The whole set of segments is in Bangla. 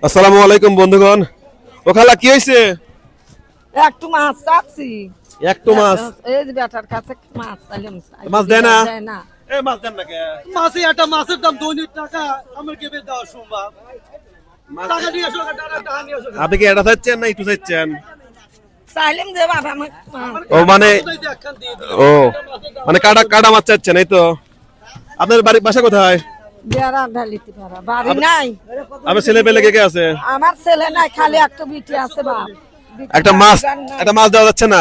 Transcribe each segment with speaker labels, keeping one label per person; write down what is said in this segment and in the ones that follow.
Speaker 1: আসসালামু আলাইকুম বন্ধুগণ। ও খালা কি হইছে?
Speaker 2: একটু মাছ চাচ্ছি।
Speaker 1: একটু মাছ?
Speaker 2: এই যে বেটার কাছে মাছ চাইলাম।
Speaker 1: মাছ দেয় না?
Speaker 2: দেয় না।
Speaker 1: এই মাছ দেন না কে?
Speaker 3: মাছে একটা মাছের দাম 2 টাকা আমার কেবে দাও সম্ভব টাকা নিয়ে আসো টাকা নিয়ে আসো
Speaker 1: আপনি কি এটা চাচ্ছেন না একটু চাচ্ছেন?
Speaker 2: চাইলাম যে বাবা আমার
Speaker 1: ও মানে ও মানে কাটা কাটা মাছ চাচ্ছেন এই তো। আপনার বাড়ি বাসা কোথায়?
Speaker 2: বেড়া ঢালিতে পারা বাড়ি নাই।
Speaker 1: আপনার ছেলে পেলে কে কে আছে?
Speaker 2: আমার ছেলে নাই, খালি একটা বিটি আছে বাপ।
Speaker 1: একটা মাছ দেওয়া যাচ্ছে না?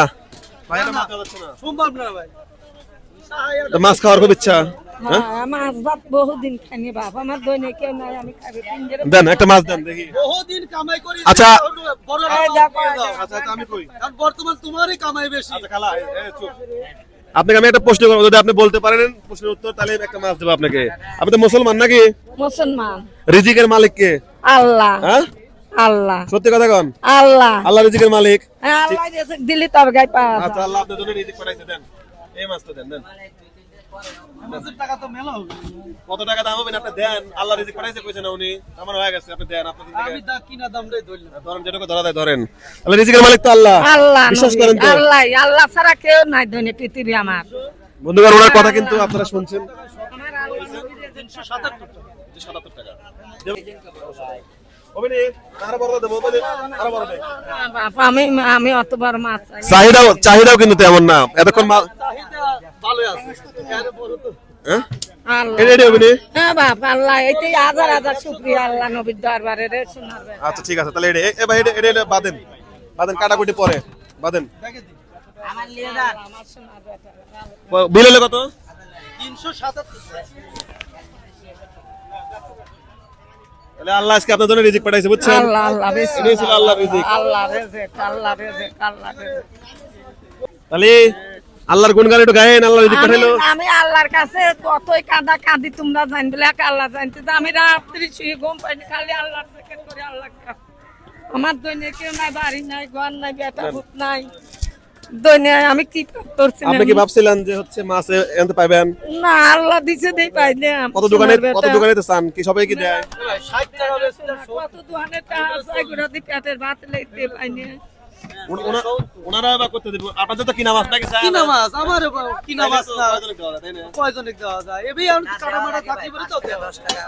Speaker 1: ভাই একটা মাছ দেওয়া যাচ্ছে না?
Speaker 3: সম্ভব না ভাই।
Speaker 1: তো মাছ খাওয়ার খুব ইচ্ছা।
Speaker 2: হ্যাঁ মাছ ভাত বহুদিন খাইনি বাপ, আমার দৈনিক কেউ নাই, আমি খাবি পিঞ্জরে।
Speaker 1: দেন একটা মাছ দেন দেখি।
Speaker 3: বহুদিন কামাই করি
Speaker 1: আচ্ছা।
Speaker 3: বড়
Speaker 2: এই দেখো,
Speaker 1: আচ্ছা আমি কই?
Speaker 3: আর বর্তমান তোমারই কামাই বেশি।
Speaker 1: আচ্ছা খালা এই চুপ। আপনাকে আমি একটা প্রশ্ন করব, যদি আপনি বলতে পারেন প্রশ্নের উত্তর তাহলে আমি একটা মাছ দেব আপনাকে। আপনি তো মুসলমান নাকি?
Speaker 2: মুসলমান।
Speaker 1: রিজিকের মালিক কে?
Speaker 2: আল্লাহ।
Speaker 1: হ্যাঁ
Speaker 2: আল্লাহ।
Speaker 1: সত্যি কথা কোন?
Speaker 2: আল্লাহ।
Speaker 1: আল্লাহ রিজিকের মালিক।
Speaker 2: হ্যাঁ, আল্লাহ রিজিক দিলি তবে গাই পাওয়া যায়।
Speaker 1: আচ্ছা আল্লাহ আপনার জন্য রিজিক পাঠাইছে, দেন এই মাছটা দেন।
Speaker 3: মাছের টাকা তো মেলা হবে।
Speaker 1: কত টাকা দাম হবে আপনি দেন? আল্লাহ রিজিক পাঠাইছে কইছেন না উনি, আমার হয়ে গেছে, আপনি দেন। আপনাদের
Speaker 3: আমি
Speaker 1: দিকে
Speaker 3: দা কিনা দামটাই ধরলাম।
Speaker 1: ধরেন, যেটুকু ধরা দেয় ধরেন। আল্লাহ রিজিকের মালিক তো আল্লাহ।
Speaker 2: আল্লাহ
Speaker 1: বিশ্বাস
Speaker 2: নবী,
Speaker 1: করেন তো?
Speaker 2: আল্লাহ আল্লাহ ছাড়া কেউ নাই দৈনিক পৃথিবী আমার।
Speaker 1: বন্ধুগণ ওনার কথা কিন্তু আপনারা শুনছেন।
Speaker 3: 377 টাকা।
Speaker 1: 77 টাকা ওবেনি আরো বড় দেব, ওবেনি আরো বড় দেব।
Speaker 2: বাপ, আমি অতবার মাছ চাই।
Speaker 1: চাহিদাও কিন্তু তেমন না এতক্ষণ
Speaker 3: চাহিদা ভালো আছে। এর বড় তো
Speaker 1: হ্যাঁ
Speaker 2: আল্লাহ।
Speaker 1: এটা ওবেনি।
Speaker 2: হ্যাঁ বাপ, আল্লাহ এইটাই হাজার হাজার শুকরিয়া আল্লাহ নবীর দরবারে রে শোনার বে।
Speaker 1: আচ্ছা ঠিক আছে, তাহলে এটা ভাই এটা বাদেন কাটাকুটি পরে বাদেন।
Speaker 3: দেখে দিন।
Speaker 2: আমার লিয়ে যান, আমার শোনার বে।
Speaker 1: বিল হলো কত?
Speaker 3: 377
Speaker 1: তাহলে আল্লাহ আজকে আপনার জন্য রিজিক পাঠাইছে, বুঝছেন?
Speaker 2: আল্লাহ আল্লাহ
Speaker 1: এটাই ছিল আল্লাহর রিজিক।
Speaker 2: আল্লাহ রিজিক, আল্লাহ রিজিক, আল্লাহ রিজিক।
Speaker 1: তাহলে আল্লাহর গুণগান একটু গায়েন, আল্লাহ রিজিক পাঠাইলো।
Speaker 2: আমি আল্লাহর কাছে কতই কাঁদি তোমরা জানবে, এক আল্লাহ জানতে যে আমি রাত্রি শুয়ে ঘুম পাইনি, খালি আল্লাহর জিকির করে আল্লাহ। আমার দৈনিক কেউ নাই, বাড়ি নাই, ঘর নাই, বেটা ভূত নাই। দৈনিক আমি কি করছি
Speaker 1: আপনি কি ভাবছিলেন যে হচ্ছে মাছ এনতে পাবেন?
Speaker 2: না, আল্লাহ দিছে দেই পাইলাম।
Speaker 1: কত দোকানে তো চান কি সবাই কি দেয়?
Speaker 3: 60 টাকা বেশি না।
Speaker 2: কত দোকানে টাকা চাই করে দি পেটের ভাত লইতে পাইনি।
Speaker 1: ওনারা বা করতে দেব, আপনাদের তো কিনা মাছ নাকি চাই?
Speaker 3: কিনা মাছ আমার কিনা মাছ না।
Speaker 1: তাই না?
Speaker 3: কয়জনে দেওয়া যায়? এবে আমি কাটা মাটা থাকি বলে তো 10 টাকা।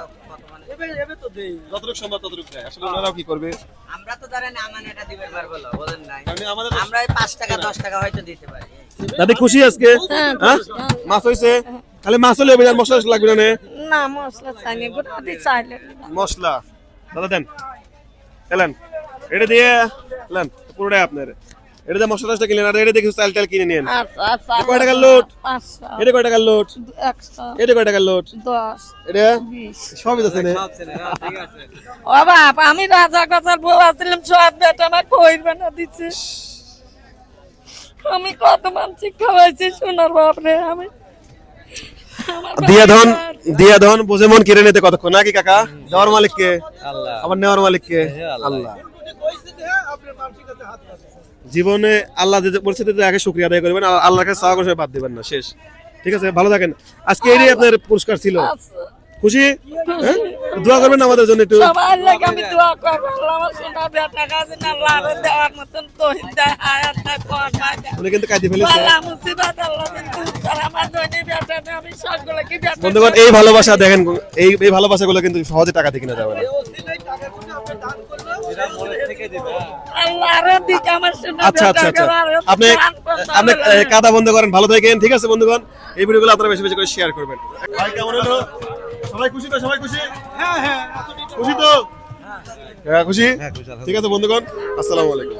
Speaker 3: এবে তো দেই।
Speaker 1: যতটুকু সম্ভব ততটুকু দেয়। আসলে ওনারাও কি করবে?
Speaker 4: আমরা তো ধরেন আমানেটা দিবার পারবো না, বলেন নাই।
Speaker 1: কারণ আমাদের তো-
Speaker 4: আমরা এই 5 টাকা 10 টাকা হয়তো দিতে পারি।
Speaker 1: দাদি খুশি আজকে? হ্যাঁ মাছ হইছে, তাহলে মাছ হলে এবার মশলা লাগবে না?
Speaker 2: না মশলা চাইনি, গোটা দি চাইলে।
Speaker 1: মশলা দাদা দেন, এলেন এটা দিয়ে এলেন পুরোটাই আপনার। এটা দিয়ে মশলাটা কিনে আর এটা দিয়ে কিছু চাল কিনে নিন।
Speaker 2: আচ্ছা আচ্ছা।
Speaker 1: কয় টাকার লোট?
Speaker 2: 500,
Speaker 1: এটা কয় টাকার লোট?
Speaker 2: 100,
Speaker 1: এটা কয় টাকার লোট?
Speaker 2: 10,
Speaker 1: এটা
Speaker 2: 20।
Speaker 1: সবই আছে না?
Speaker 2: ও বাপ, আমি রাজা কাছার বউ আসছিলাম, সব বেটা আমার কইরবে না দিচ্ছে। আমি কত মানসিক খাওয়াইছি সোনার বাপ রে। আমি আমার
Speaker 1: দিয়া ধন বুঝে মন কিনে নিতে কতক্ষণ নাকি কাকা? দেওয়ার মালিক কে? আল্লাহ। আবার নেওয়ার মালিক কে? আল্লাহ।
Speaker 3: কইছে যে হ্যাঁ আপনার মানসিক কাছে হাত রাখেন।
Speaker 1: জীবনে আল্লাহ যে পরিস্থিতিতে আগে শুকরিয়া আদায় করবেন, আর আল্লাহর কাছে চাওয়া করে বাদ দিবেন না, শেষ। ঠিক আছে, ভালো থাকেন। আজকে এই আপনার পুরস্কার ছিল, খুশি? হ্যাঁ দোয়া করবেন না আমাদের জন্য একটু?
Speaker 2: সবার লাগে আমি দোয়া করবো, আল্লাহ আমার সোনার বেটা কাছে না আল্লাহ দেওয়ার মতন তহিদ দেয়, হায়াত দেয়, পর দেয়।
Speaker 1: উনি কিন্তু কাঁদি ফেলেছে।
Speaker 2: আল্লাহ মুসিবত আল্লাহ কিন্তু আমার দৈনিক বেটা নেই, আমি সবগুলো কি বেটা।
Speaker 1: বন্ধুগণ এই ভালোবাসা দেখেন, এই ভালোবাসাগুলো কিন্তু সহজে টাকা দিয়ে কিনা যাবে না।
Speaker 2: আল্লাহর দিকে আমার সোনার
Speaker 1: আচ্ছা আচ্ছা
Speaker 2: বেটা
Speaker 1: আচ্ছা,
Speaker 2: করে
Speaker 1: আপনি আপনি কাদা বন্ধ করেন, ভালো থাকেন। ঠিক আছে বন্ধুগণ, এই ভিডিওগুলো আপনারা বেশি বেশি করে শেয়ার করবেন। ভাই কেমন হলো? সবাই খুশি তো? সবাই খুশি?
Speaker 3: হ্যাঁ হ্যাঁ
Speaker 1: খুশি তো? হ্যাঁ খুশি। ঠিক আছে বন্ধুগণ, আসসালামু আলাইকুম।